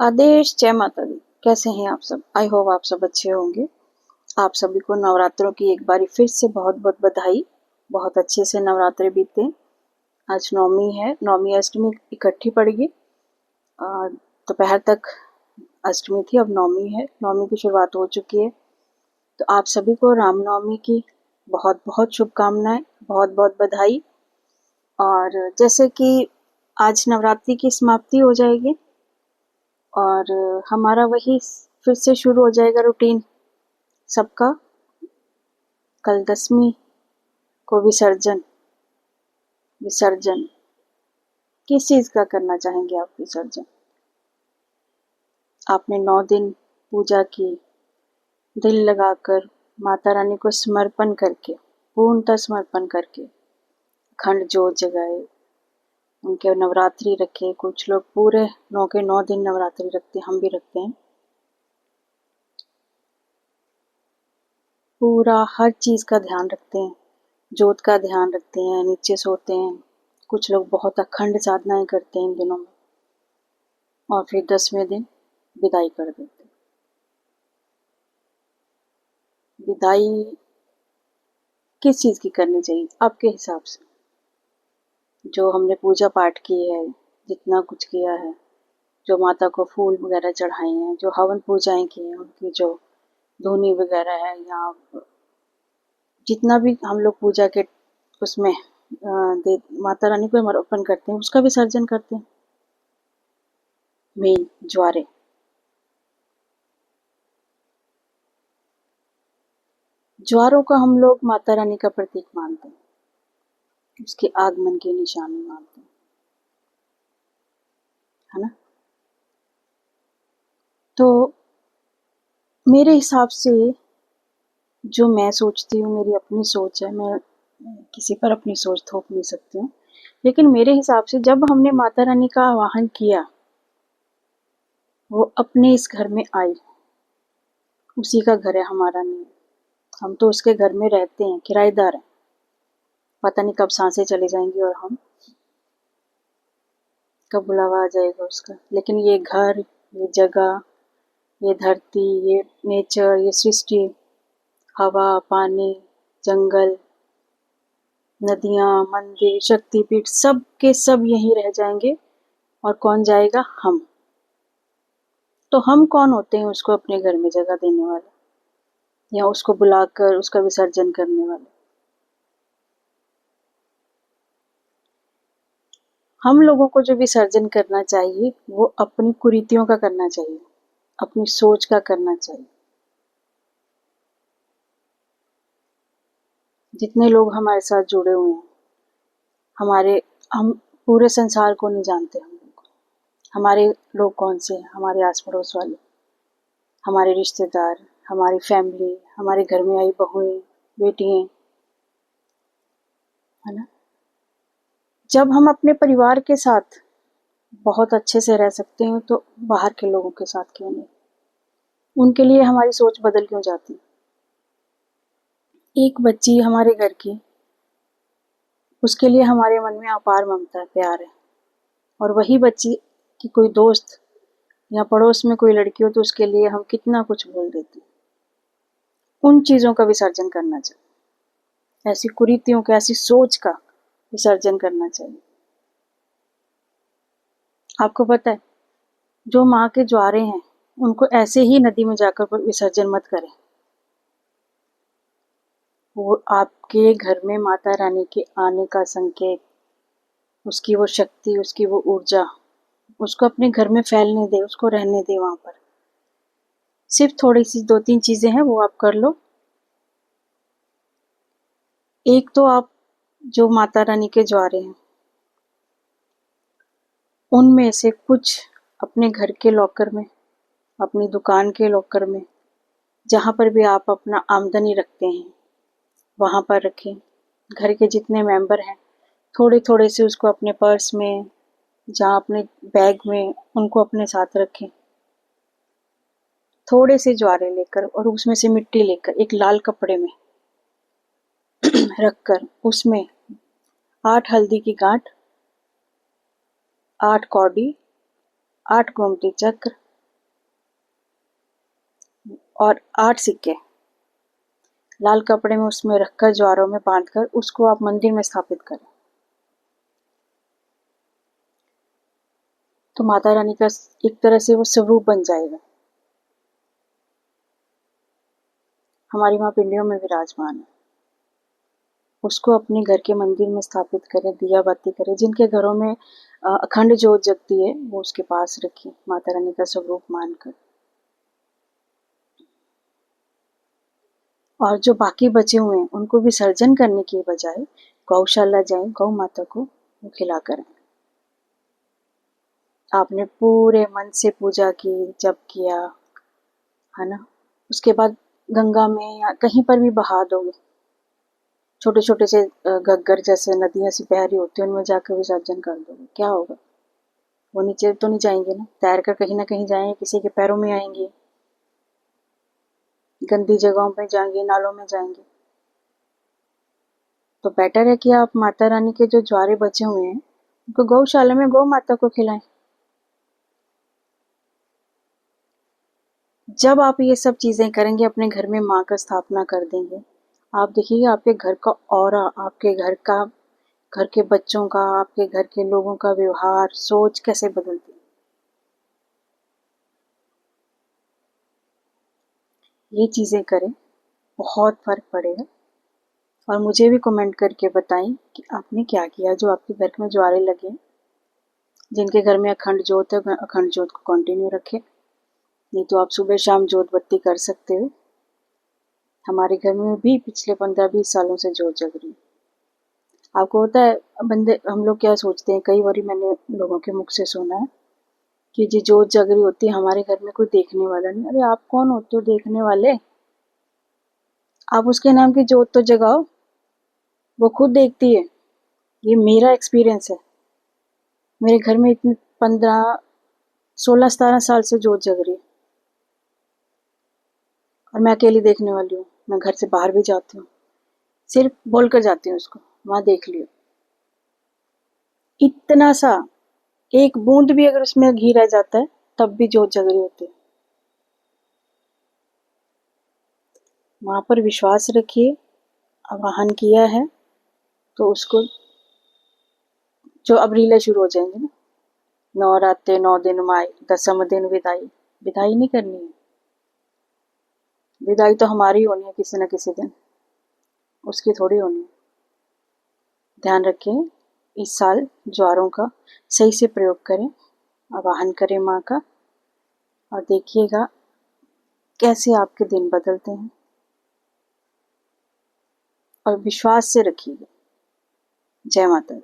आदेश, जय माता दी। कैसे हैं आप सब? आई होप आप सब अच्छे होंगे। आप सभी को नवरात्रों की एक बारी फिर से बहुत बहुत बधाई। बहुत अच्छे से नवरात्रे बीते। आज नवमी है, नवमी अष्टमी इकट्ठी पड़ेगी। दोपहर तक अष्टमी थी, अब नवमी है, नवमी की शुरुआत हो चुकी है। तो आप सभी को रामनवमी की बहुत बहुत शुभकामनाएं, बहुत बहुत बधाई। और जैसे कि आज नवरात्रि की समाप्ति हो जाएगी और हमारा वही फिर से शुरू हो जाएगा रूटीन सबका। कल 10वीं को विसर्जन। विसर्जन किस चीज का करना चाहेंगे आप? विसर्जन आपने 9 दिन पूजा की, दिल लगाकर माता रानी को समर्पण करके, पूर्णतः समर्पण करके अखंड जोत जगाए, उनके नवरात्रि रखे। कुछ लोग पूरे 9 के 9 दिन नवरात्रि रखते हैं, हम भी रखते हैं। पूरा हर चीज का ध्यान रखते हैं, जोत का ध्यान रखते हैं, नीचे सोते हैं। कुछ लोग बहुत अखंड साधनाएं करते हैं इन दिनों में, और फिर 10वें दिन विदाई कर देते हैं। विदाई किस चीज की करनी चाहिए आपके हिसाब से? जो हमने पूजा पाठ की है, जितना कुछ किया है, जो माता को फूल वगैरह चढ़ाए हैं, जो हवन पूजाएं की हैं, उनकी जो धूनी वगैरह है, या जितना भी हम लोग पूजा के उसमें माता रानी को समर्पण करते हैं, उसका विसर्जन करते हैं। मेन ज्वारे, ज्वारों का हम लोग माता रानी का प्रतीक मानते हैं, उसके आगमन की निशानी मानते हैं, है ना? तो मेरे हिसाब से जो मैं सोचती हूँ, मेरी अपनी सोच है, मैं किसी पर अपनी सोच थोप नहीं सकती हूँ, लेकिन मेरे हिसाब से जब हमने माता रानी का आवाहन किया, वो अपने इस घर में आई। उसी का घर है, हमारा नहीं। हम तो उसके घर में रहते हैं, किराएदार हैं। पता नहीं कब सांसें चली जाएंगी और हम कब बुलावा आ जाएगा उसका। लेकिन ये घर, ये जगह, ये धरती, ये नेचर, ये सृष्टि, हवा, पानी, जंगल, नदियां, मंदिर, शक्तिपीठ, सब के सब यहीं रह जाएंगे। और कौन जाएगा? हम। तो हम कौन होते हैं उसको अपने घर में जगह देने वाले, या उसको बुलाकर उसका विसर्जन करने वाले? हम लोगों को जो विसर्जन करना चाहिए, वो अपनी कुरीतियों का करना चाहिए, अपनी सोच का करना चाहिए। जितने लोग हमारे साथ जुड़े हुए हैं, हमारे हम पूरे संसार को नहीं जानते। हम लोग, हमारे लोग कौन से हैं? हमारे आस पड़ोस वाले, हमारे रिश्तेदार, हमारी फैमिली, हमारे घर में आई बहुएं, बेटियां, है ना? जब हम अपने परिवार के साथ बहुत अच्छे से रह सकते हैं, तो बाहर के लोगों के साथ क्यों नहीं? उनके लिए हमारी सोच बदल क्यों जाती? एक बच्ची हमारे घर की, उसके लिए हमारे मन में अपार ममता है, प्यार है। और वही बच्ची की कोई दोस्त या पड़ोस में कोई लड़की हो, तो उसके लिए हम कितना कुछ बोल देते हैं। उन चीजों का विसर्जन करना चाहिए, ऐसी कुरीतियों का, ऐसी सोच का विसर्जन करना चाहिए। आपको पता है, जो माँ के ज्वारे हैं, उनको ऐसे ही नदी में जाकर विसर्जन मत करें। वो आपके घर में माता रानी के आने का संकेत, उसकी वो शक्ति, उसकी वो ऊर्जा, उसको अपने घर में फैलने दे, उसको रहने दे वहां पर। सिर्फ थोड़ी सी 2-3 चीजें हैं, वो आप कर लो। एक तो आप जो माता रानी के ज्वारे हैं, उनमें से कुछ अपने घर के लॉकर में, अपनी दुकान के लॉकर में, जहां पर भी आप अपना आमदनी रखते हैं, वहां पर रखें। घर के जितने मेंबर हैं, थोड़े थोड़े से उसको अपने पर्स में, जहाँ अपने बैग में, उनको अपने साथ रखें। थोड़े से ज्वारे लेकर और उसमें से मिट्टी लेकर एक लाल कपड़े में रखकर, उसमें 8 हल्दी की गांठ, 8 कौड़ी, 8 गोमती चक्र, और 8 सिक्के लाल कपड़े में उसमें रखकर ज्वारों में बांधकर उसको आप मंदिर में स्थापित करें, तो माता रानी का एक तरह से वो स्वरूप बन जाएगा। हमारी माँ पिंडियों में विराजमान है। उसको अपने घर के मंदिर में स्थापित करें, दिया बाती करें। जिनके घरों में अखंड ज्योत जगती है वो उसके पास रखें, माता रानी का स्वरूप मानकर। और जो बाकी बचे हुए हैं उनको विसर्जन करने की बजाय गौशाला जाएं, गौ माता को वो खिला करें। आपने पूरे मन से पूजा की, जप किया, है ना, उसके बाद गंगा में या कहीं पर भी बहा दोगे। छोटे छोटे से गग्गर जैसे नदियां सी बह रही होती है, उनमें जाकर विसर्जन कर दोगे, क्या होगा? वो नीचे तो नहीं जाएंगे ना, तैर कर कहीं ना कहीं जाएंगे, किसी के पैरों में आएंगे, गंदी जगहों पे जाएंगे, नालों में जाएंगे। तो बेटर है कि आप माता रानी के जो ज्वारे बचे हुए हैं उनको गौशाला में गौ माता को खिलाएं। जब आप ये सब चीजें करेंगे, अपने घर में माँ का स्थापना कर देंगे, आप देखिए आपके घर का ऑरा, आपके घर का, घर के बच्चों का, आपके घर के लोगों का व्यवहार, सोच कैसे बदलती है। ये चीजें करें, बहुत फर्क पड़ेगा। और मुझे भी कमेंट करके बताएं कि आपने क्या किया, जो आपके घर में ज्वारे लगे। जिनके घर में अखंड जोत है, अखंड जोत को कंटिन्यू रखें, नहीं तो आप सुबह शाम जोत बत्ती कर सकते हो। हमारे घर में भी पिछले 15-20 सालों से जोत जग रही है। आपको होता है, बंदे हम लोग क्या सोचते हैं, कई बार मैंने लोगों के मुख से सुना है कि जी जोत जग रही होती है, हमारे घर में कोई देखने वाला नहीं। अरे आप कौन होते हो देखने वाले? आप उसके नाम की जोत तो जगाओ, वो खुद देखती है। ये मेरा एक्सपीरियंस है। मेरे घर में इतने 15, 16, 17 साल से जोत जग रही है और मैं अकेली देखने वाली हूँ। मैं घर से बाहर भी जाती हूँ, सिर्फ बोल कर जाती हूँ उसको, वहां देख लियो। इतना सा, एक बूंद भी अगर उसमें घी रह जाता है तब भी जोत जग रही होती है। वहां पर विश्वास रखिए। आवाहन किया है तो उसको, जो अब रीलें शुरू हो जाएंगी ना, 9 रातें 9 दिन माई, 10वें दिन विदाई। विदाई नहीं करनी है, विदाई तो हमारी होनी है किसी न किसी दिन, उसकी थोड़ी होनी है। ध्यान रखें, इस साल ज्वारों का सही से प्रयोग करें, आवाहन करें माँ का, और देखिएगा कैसे आपके दिन बदलते हैं। और विश्वास से रखिएगा। जय माता दी।